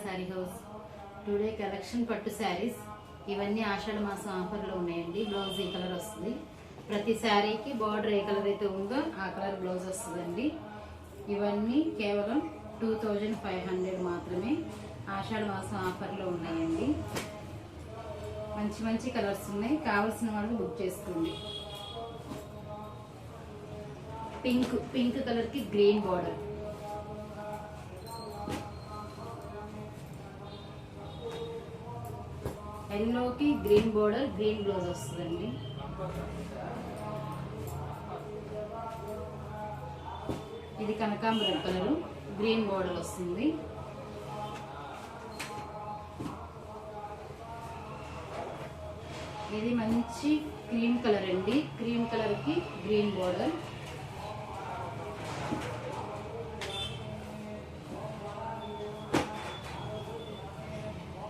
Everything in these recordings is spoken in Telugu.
శారీ హౌస్. టుడే కలెక్షన్ పట్టు శారీస్. ఇవన్నీ ఆషాఢ మాసం ఆఫర్లో ఉన్నాయండి. బ్లౌజ్ ఈ కలర్ వస్తుంది. ప్రతి శారీకి బార్డర్ ఏ కలర్ అయితే ఉందో ఆ కలర్ బ్లౌజ్ వస్తుందండి. ఇవన్నీ కేవలం 2500 మాత్రమే. ఆషాఢ మాసం ఆఫర్లో ఉన్నాయండి. మంచి మంచి కలర్స్ ఉన్నాయి. కావాల్సిన వాళ్ళు బుక్ చేసుకోండి. పింక్ కలర్ కి గ్రీన్ బార్డర్, ఎల్లోకి గ్రీన్ బార్డర్, గ్రీన్ బ్లౌజ్ వస్తుందండి. ఇది కనకాంబరం కలర్, గ్రీన్ బార్డర్ వస్తుంది. ఇది మంచి క్రీమ్ కలర్ అండి. క్రీమ్ కలర్ కి గ్రీన్ బార్డర్.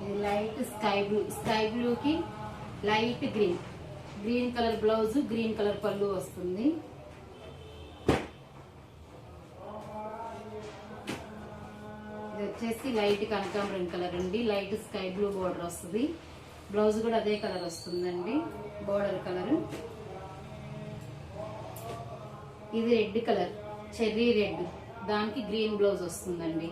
ఇది లైట్ స్కై బ్లూ కి light green colour blouse, green colour పళ్ళు వస్తుంది. ఇది వచ్చేసి లైట్ కనకాంబరం కలర్ అండి. లైట్ స్కై బ్లూ బార్డర్ వస్తుంది. బ్లౌజ్ కూడా అదే కలర్ వస్తుందండి, బార్డర్ కలర్. ఇది రెడ్ కలర్, చెర్రీ రెడ్, దానికి గ్రీన్ బ్లౌజ్ వస్తుందండి.